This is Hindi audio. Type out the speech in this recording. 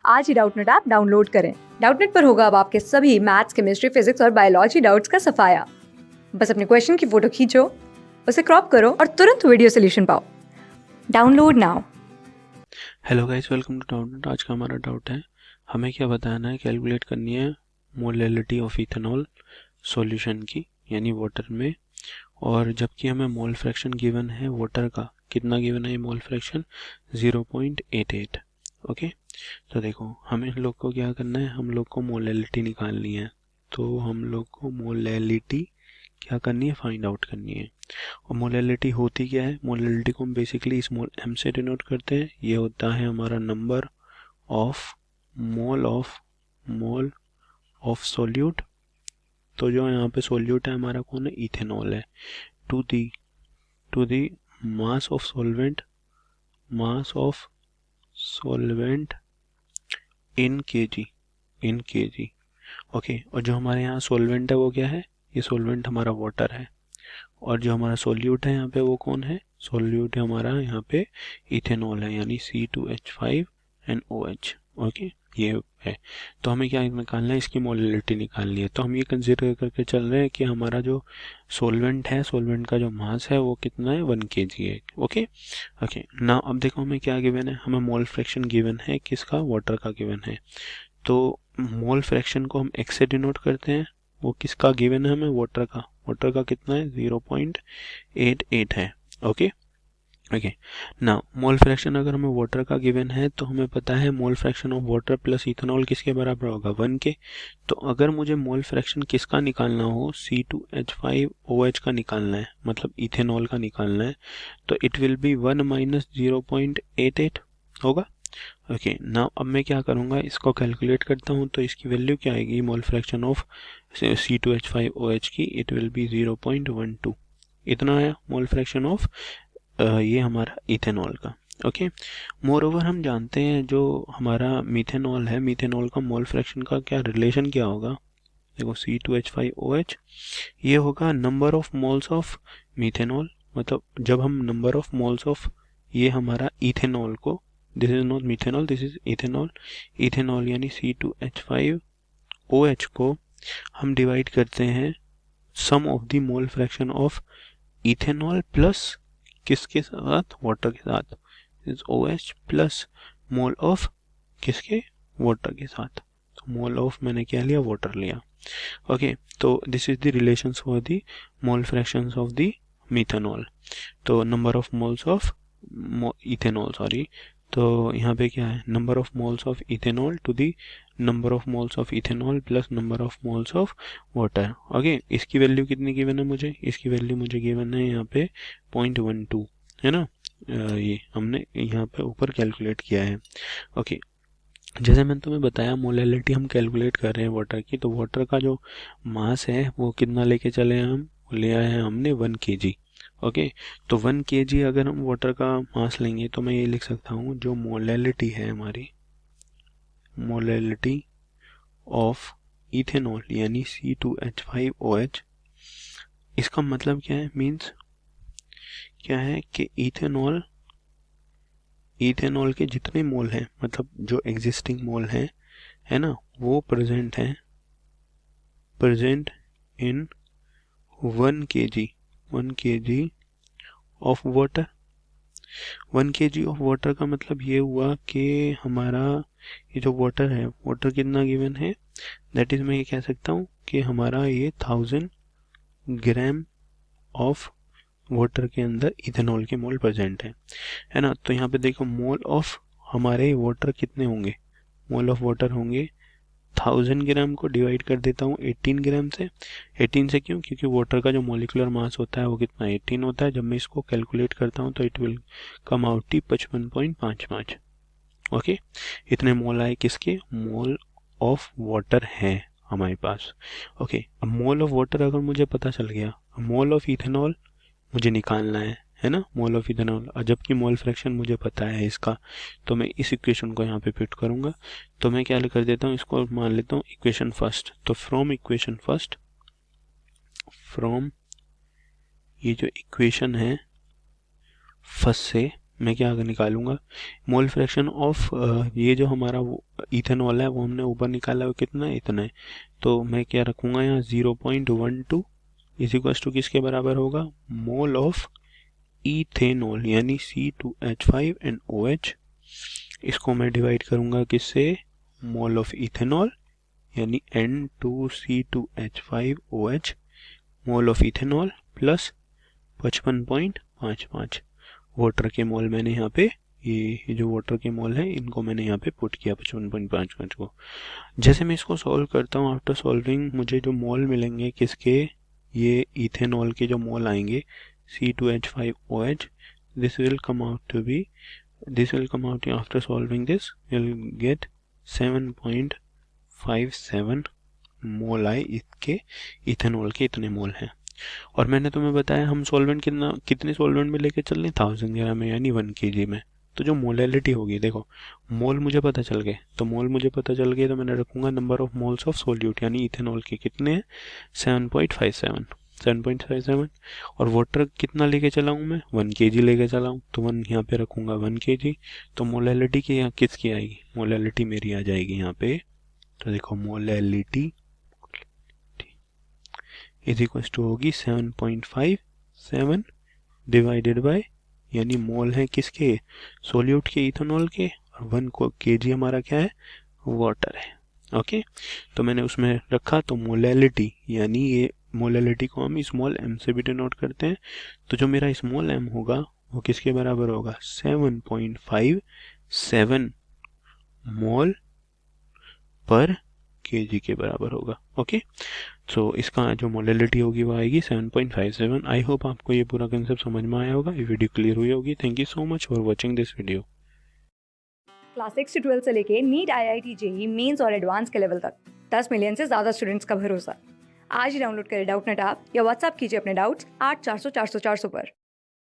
आज ही डाउटनेट ऐप डाउनलोड करें। डाउटनेट पर होगा अब आपके सभी मैथ्स, केमिस्ट्री, फिजिक्स और बायोलॉजी डाउट्स का सफाया। बस अपने क्वेश्चन की फोटो खींचो, उसे क्रॉप करो और तुरंत वीडियो सोल्यूशन पाओ। Download now. Hello guys, welcome to Doubtnut. आज का हमारा डाउट है, हमें क्या बताना है, कैलकुलेट करनी है मोलैलिटी ऑफ इथेनॉल सॉल्यूशन की, यानी वाटर में। और जबकि हमें मोल फ्रैक्शन गिवन है वाटर का, कितना गिवन है ये मोल फ्रैक्शन 0.88। ओके, तो देखो हमें लोग को क्या करना है, हम लोग को मोलैलिटी निकालनी है। तो हम लोग को मोलैलिटी क्या करनी है, फाइंड आउट करनी है। और मोलैलिटी होती क्या है, मोलैलिटी को हम बेसिकली स्मॉल m से डिनोट करते हैं। ये होता है हमारा number of mole of solute. तो जो यहाँ पे सोल्यूट है हमारा कौन है, इथेनॉल है। To the mass of solvent in KG. Okay, और जो हमारे यहाँ सोलवेंट है वो क्या है, ये सोलवेंट हमारा वाटर है। और जो हमारा सोल्यूट है यहाँ पे वो कौन है, सोल्यूट है हमारा यहाँ पे इथेनॉल है, यानी C2H5NOH। ओके, ये है। तो हमें क्या निकालना है, इसकी मोलैलिटी निकालनी है। तो हम ये कंसिडर करके चल रहे हैं कि हमारा जो सोलवेंट है, सोलवेंट का जो मास है वो कितना है, 1 kg है। ओके ओके, ना अब देखो हमें क्या गिवन है, हमें मोल फ्रैक्शन गिवन है, किसका, वाटर का गिवन है। तो मोल फ्रैक्शन को हम x से डिनोट करते हैं। वो किसका गिवन है हमें, वाटर का। वाटर का कितना है, 0.88 है। ओके ओके, ना मोल फ्रैक्शन अगर हमें वाटर का गिवन है तो हमें पता है मोल fraction of water plus ethanol किसके बराबर होगा, 1 के। तो अगर मुझे मोल फ्रैक्शन किसका निकालना हो, C2H5OH का निकालना है, मतलब इथेनॉल का निकालना है, तो इट विल बी 1 माइनस 0.88 होगा। ओके, नाउ अब मैं क्या करूँगा, इसको कैलकुलेट करता हूँ। तो इसकी वैल्यू क्या आएगी, मोल फ्रैक्शन ऑफ C2H5OH की, इट विल बी 0.12। इतना आया मोल फ्रैक्शन ऑफ ये हमारा इथेनॉल का। ओके, मोर ओवर हम जानते हैं जो हमारा मीथेनॉल है, मीथेनॉल का मोल फ्रैक्शन का क्या रिलेशन क्या होगा। देखो C2H5OH, ये होगा number of moles of methanol. मतलब जब हम नंबर ऑफ मोल्स ऑफ ये हमारा इथेनॉल को, this is not methanol, this is ethanol, ethanol यानी C2H5OH को हम डिवाइड करते हैं sum of the mole fraction of ethanol plus किसके साथ, वाटर के साथ, is OH plus mole of किसके, वाटर के साथ। तो मोल ऑफ मैंने क्या लिया, वाटर लिया। ओके, तो this is the relations for the mole fractions of the methanol. तो number of moles of ethanol, sorry, तो यहाँ पे क्या है, number of moles of ethanol to the number of moles of ethanol plus number of moles of water. Okay, इसकी वैल्यू कितनी गिवन है मुझे, इसकी वैल्यू मुझे गिवन है यहाँ पे 0.12, है ना। ये हमने यहाँ पे ऊपर कैलकुलेट किया है। ओके, जैसे मैंने तुम्हें बताया मोलैलिटी हम कैलकुलेट कर रहे हैं वाटर की। तो वाटर का जो मास है वो कितना लेके चले हैं हम, ले आए हैं हमने 1 kg। ओके, तो 1 kg अगर हम वाटर का मास लेंगे तो मैं ये लिख सकता हूँ, जो मोलैलिटी है हमारी, मोलैलिटी ऑफ इथेनॉल यानी C2H5OH, इसका मतलब क्या है, मीन्स क्या है कि इथेनॉल के जितने मोल हैं, मतलब जो एग्जिस्टिंग मोल हैं, है ना, वो present in 1 kg of water. 1 kg of water का मतलब ये हुआ कि हमारा ये जो वाटर है, वाटर कितना गिवन है, दैट इज मैं ये कह सकता हूँ कि हमारा ये 1000 ग्राम ऑफ वाटर के अंदर इथेनॉल के मोल प्रेजेंट है ना। तो यहाँ पे देखो मोल ऑफ हमारे वाटर कितने होंगे, मोल ऑफ वाटर होंगे 1000 ग्राम को डिवाइड कर देता हूँ 18 ग्राम से। 18 से क्यों, क्योंकि वाटर का जो मोलिकुलर मास होता है वो कितना, 18 होता है। जब मैं इसको कैलकुलेट करता हूँ तो it will come out to 55.55। Okay, इतने मोल आए किसके, मोल ऑफ वाटर है हमारे पास। ओके, अब मोल ऑफ वाटर अगर मुझे पता चल गया, मोल ऑफ इथेनॉल मुझे निकालना है ना, मोल ऑफ इथेनॉल। और जबकि मोल फ्रैक्शन मुझे पता है इसका, तो मैं इस इक्वेशन को यहाँ पे फिट करूंगा। तो मैं क्या कर देता हूँ, इसको मान लेता हूँ इक्वेशन फर्स्ट। तो फ्रॉम ये जो इक्वेशन है फर्स्ट से मैं क्या निकालूंगा, मोल फ्रैक्शन ऑफ ये जो हमारा इथेनॉल है वो हमने ऊपर निकाला है, कितना है, इतना है। तो मैं क्या रखूँगा यहाँ 0.12 इज इक्वल टू किसके बराबर होगा, मोल ऑफ इथेनॉल यानी C2H5NOH। इसको मैं डिवाइड करूँगा किससे, मोल ऑफ इथेनॉल यानी N2C2H5OH, mole of ethanol plus 55.55 water के मोल मैंने यहाँ पे, ये जो वाटर के मोल है इनको मैंने यहाँ पे पुट किया 55.55 को। जैसे मैं इसको सॉल्व करता हूँ, आफ्टर सॉल्विंग मुझे जो मोल मिलेंगे किसके, ये इथेनॉल के जो मोल आएंगे C2H5OH, this will come out after solving this, you'll get 7.57 मोल आए इसके, इथेनॉल के इतने मोल हैं। और मैंने तुम्हें बताया हम सॉल्वेंट कितने सॉल्वेंट में लेके चल रहे हैं, 1000 ग्राम में यानी 1 kg में। तो जो मोलैलिटी होगी, देखो मोल मुझे पता चल गए, तो मैंने रखूंगा number of moles of solute यानी इथेनॉल के कितने हैं 7.57 और वाटर कितना लेके चला हूँ मैं 1 kg लेके चला हूँ, तो 1 यहाँ पे रखूंगा 1 kg। तो मोलैलिटी की यहाँ किसकी आएगी, मोलैलिटी मेरी आ जाएगी यहाँ पे, तो देखो मोलैलिटी इज इक्वल टू होगी 7.57 डिवाइडेड बाय, यानी मोल है किसके, सोल्यूट के इथेनॉल के, और 1 kg हमारा क्या है, वाटर है। ओके, तो मैंने उसमें रखा, तो मोलैलिटी यानी ये मोलैलिटी को हम स्मॉल m से भी डिनोट करते हैं। तो जो मेरा स्मॉल m होगा वो किसके बराबर होगा, 7.57 मोल पर kg के बराबर होगा। ओके, सो इसका जो मोलैलिटी होगी वो आएगी 7.57। आई होप आपको ये पूरा कंसेप्ट समझ में आया होगा, ये वीडियो क्लियर हुई होगी। Thank you so much for watching this video. Class 6 से 12 से लेके नीट, IIT, JEE मेंस और एडवांस के लेवल तक 10 मिलियन से ज़्यादा स्टूडेंट्स का भरोसा। आज ही डाउनलोड करें डाउटनेट ऐप या व्हाट्सएप कीजिए अपने डाउट्स 8400 400 400 पर।